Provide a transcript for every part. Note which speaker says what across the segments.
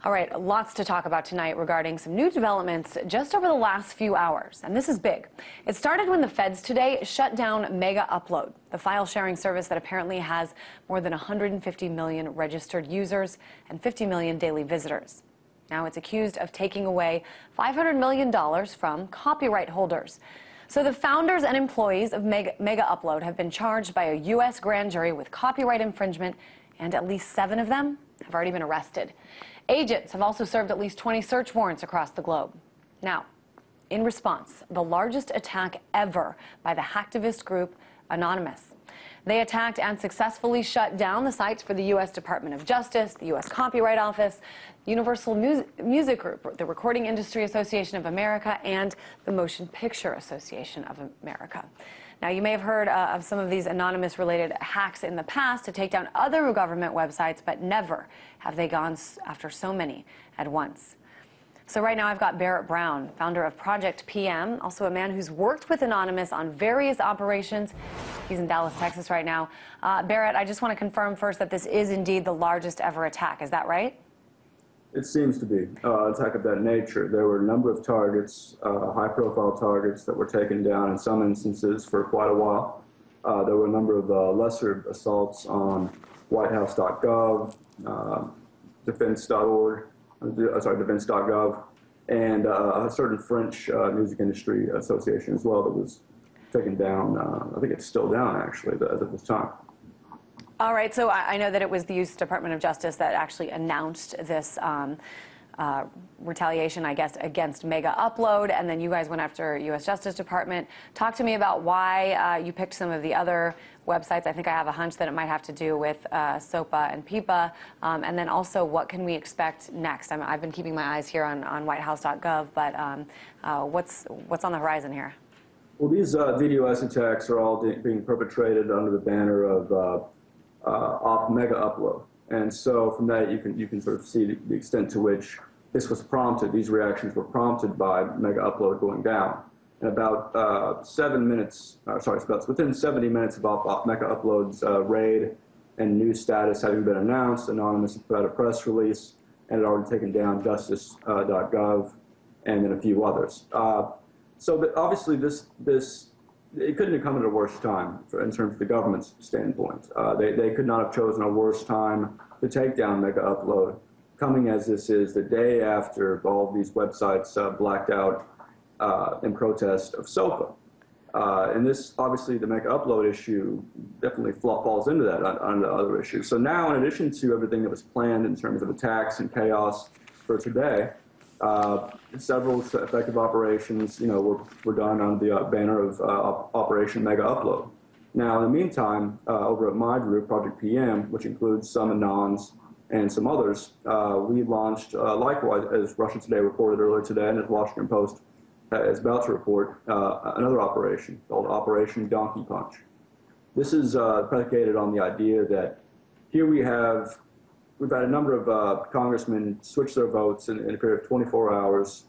Speaker 1: All right, lots to talk about tonight regarding some new developments just over the last few hours, and this is big. It started when the feds today shut down MEGAUPLOAD, the file sharing service that apparently has more than 150 million registered users and 50 million daily visitors. Now it's accused of taking away $500 million from copyright holders. So the founders and employees of MEGAUPLOAD have been charged by a U.S. grand jury with copyright infringement, and at least 7 of them have already been arrested. Agents have also served at least 20 search warrants across the globe. Now, in response, the largest attack ever by the hacktivist group Anonymous. They attacked and successfully shut down the sites for the U.S. Department of Justice, the U.S. Copyright Office, Universal Music Group, the Recording Industry Association of America, and the Motion Picture Association of America. Now, you may have heard of some of these anonymous-related hacks in the past to take down other government websites, but never have they gone after so many at once. So right now I've got Barrett Brown, founder of Project PM, also a man who's worked with Anonymous on various operations. He's in Dallas, Texas right now. Barrett, I just want to confirm first that this is indeed the largest ever attack. Is that right?
Speaker 2: It seems to be an attack of that nature. There were a number of targets, high-profile targets that were taken down in some instances for quite a while. There were a number of lesser assaults on whitehouse.gov, defense.org, defense.gov, and a certain French music industry association as well that was taken down. I think it's still down, actually, as of this time.
Speaker 1: All right, so I know that it was the U.S. Department of Justice that actually announced this retaliation, I guess, against MEGAUPLOAD, and then you guys went after U.S. Justice Department. Talk to me about why you picked some of the other websites. I think I have a hunch that it might have to do with S.O.P.A. and PIPA, and then also what can we expect next? I've been keeping my eyes here on whitehouse.gov, but what's on the horizon here?
Speaker 2: Well, these DDoS attacks are all being perpetrated under the banner of MEGAUPLOAD, and so from that you can sort of see the extent to which this was prompted. These reactions were prompted by MEGAUPLOAD going down. And about 7 minutes, it's within 70 minutes of MEGAUPLOAD's raid and new status having been announced, Anonymous put out a press release and had already taken down justice.gov and then a few others. So obviously it couldn't have come at a worse time in terms of the government's standpoint. They could not have chosen a worse time to take down MEGAUPLOAD, coming as this is the day after all of these websites blacked out in protest of S.O.P.A. And this, obviously, the MEGAUPLOAD issue definitely falls into that, under other issues. So now, in addition to everything that was planned in terms of attacks and chaos for today, several effective operations, were done under the banner of Operation MEGAUPLOAD. Now, in the meantime, over at my group, Project PM, which includes some Anons and some others, we launched, likewise, as Russia Today reported earlier today, and as Washington Post is about to report, another operation called Operation Donkey Punch. This is predicated on the idea that here we've had a number of congressmen switch their votes in a period of 24 hours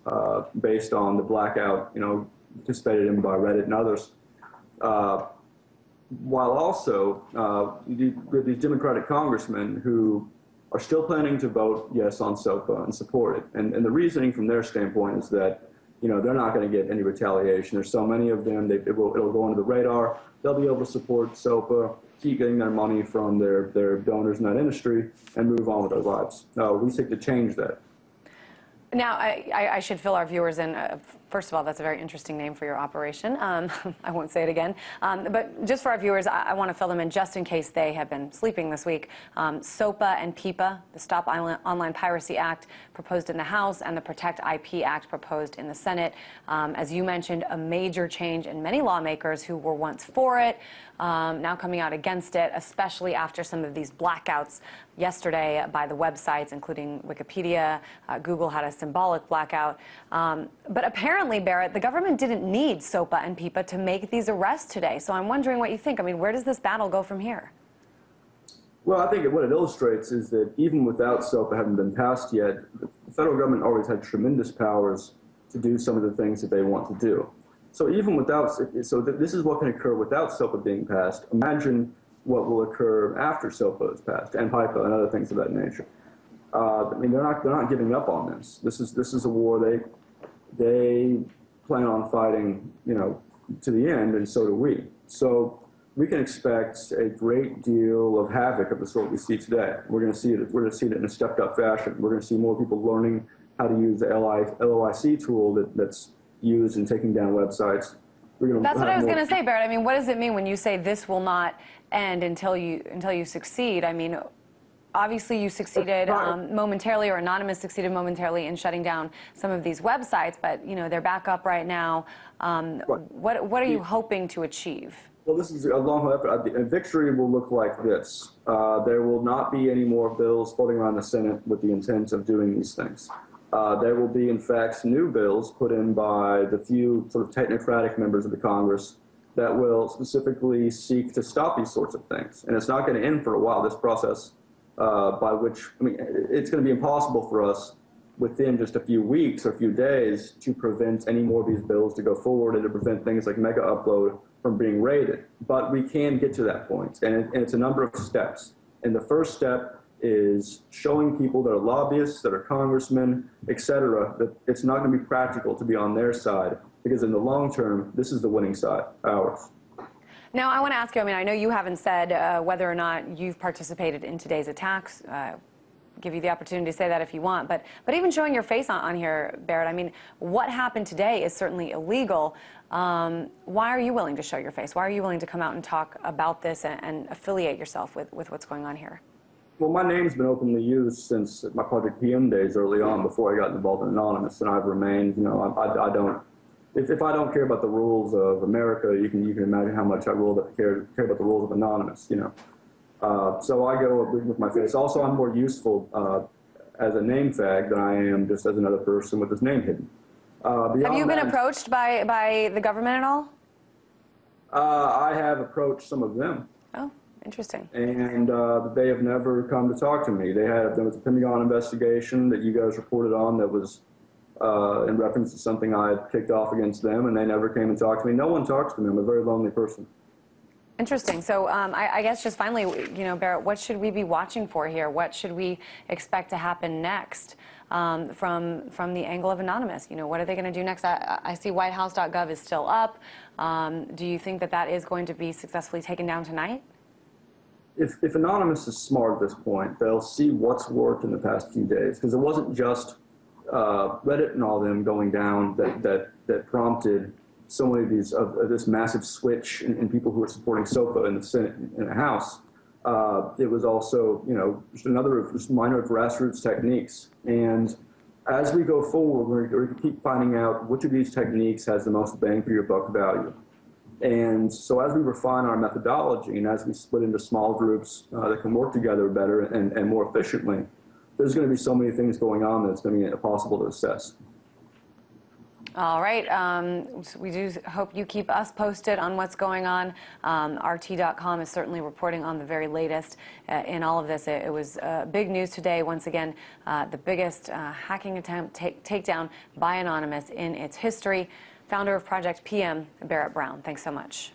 Speaker 2: based on the blackout, participated in by Reddit and others, while also with these Democratic congressmen who are still planning to vote yes on S.O.P.A. and support it. And the reasoning from their standpoint is that they're not going to get any retaliation. There's so many of them, it'll go under the radar. They'll be able to support S.O.P.A., keep getting their money from their donors in that industry, and move on with their lives. We seek to change that.
Speaker 1: Now, I should fill our viewers in. First of all, that's a very interesting name for your operation. I won't say it again. But just for our viewers, I want to fill them in just in case they have been sleeping this week. S.O.P.A. and PIPA, the Stop Online Piracy Act proposed in the House and the Protect IP Act proposed in the Senate. As you mentioned, a major change in many lawmakers who were once for it, now coming out against it, especially after some of these blackouts yesterday by the websites, including Wikipedia. Google had a symbolic blackout. But apparently, Barrett, the government didn't need S.O.P.A. and PIPA to make these arrests today. So I'm wondering what you think. Where does this battle go from here?
Speaker 2: Well, I think what it illustrates is that even without S.O.P.A. having been passed yet, the federal government always had tremendous powers to do some of the things that they want to do. So even without, this is what can occur without S.O.P.A. being passed. Imagine what will occur after S.O.P.A. is passed, and PIPA and other things of that nature. I mean, they're not giving up on this. This is a war they plan on fighting, to the end, and so do we. So we can expect a great deal of havoc of the sort we see today. We're going to see it. We're going to see it in a stepped-up fashion. We're going to see more people learning how to use the LOIC tool that's used in taking down websites.
Speaker 1: That's what I was going to say, Barrett. I mean, what does it mean when you say this will not end until you succeed? I mean, obviously you succeeded momentarily, or Anonymous succeeded momentarily in shutting down some of these websites, but they're back up right now. What are you hoping to achieve?
Speaker 2: Well, this is a long effort. A victory will look like this. There will not be any more bills floating around the Senate with the intent of doing these things. There will be, in fact, new bills put in by the few sort of technocratic members of the Congress that will specifically seek to stop these sorts of things. And it's not going to end for a while, this process, by which, I mean, it's going to be impossible for us within just a few weeks or a few days to prevent any more of these bills to go forward and to prevent things like MEGAUPLOAD from being raided. But we can get to that point, and it's a number of steps. And the first step is showing people that are lobbyists, that are congressmen, et cetera, that it's not going to be practical to be on their side, because in the long term, this is the winning side, ours.
Speaker 1: Now, I want to ask you, I mean, I know you haven't said whether or not you've participated in today's attacks. Give you the opportunity to say that if you want, but even showing your face on here, Barrett, I mean, what happened today is certainly illegal. Why are you willing to show your face? Why are you willing to come out and talk about this and affiliate yourself with what's going on here?
Speaker 2: Well, my name's been openly used since my Project PM days early on, before I got involved in Anonymous, and I've remained, I don't, if I don't care about the rules of America, you can imagine how much I care about the rules of Anonymous, So I go with my face. Also, I'm more useful as a name fag than I am just as another person with his name hidden.
Speaker 1: Have you been approached by the government at all?
Speaker 2: I have approached some of them.
Speaker 1: Oh, interesting.
Speaker 2: And they have never come to talk to me. There was a Pentagon investigation that you guys reported on that was in reference to something I had kicked off against them, and they never came and talked to me. No one talks to me. I'm a very lonely person.
Speaker 1: Interesting. So I guess just finally, Barrett, what should we be watching for here? What should we expect to happen next from the angle of Anonymous? What are they going to do next? I see whitehouse.gov is still up. Do you think that is going to be successfully taken down tonight?
Speaker 2: If Anonymous is smart at this point, they'll see what's worked in the past few days, because it wasn't just Reddit and all them going down that prompted so many of these this massive switch in people who are supporting S.O.P.A in the Senate and the House. It was also, just minor grassroots techniques. And as we go forward, we're going to keep finding out which of these techniques has the most bang for your buck value. And so as we refine our methodology and as we split into small groups that can work together better and more efficiently, there's going to be so many things going on that it's going to be impossible to assess.
Speaker 1: All right. We do hope you keep us posted on what's going on. RT.com is certainly reporting on the very latest in all of this. It was big news today. Once again, the biggest hacking attempt takedown by Anonymous in its history. Founder of Project PM, Barrett Brown. Thanks so much.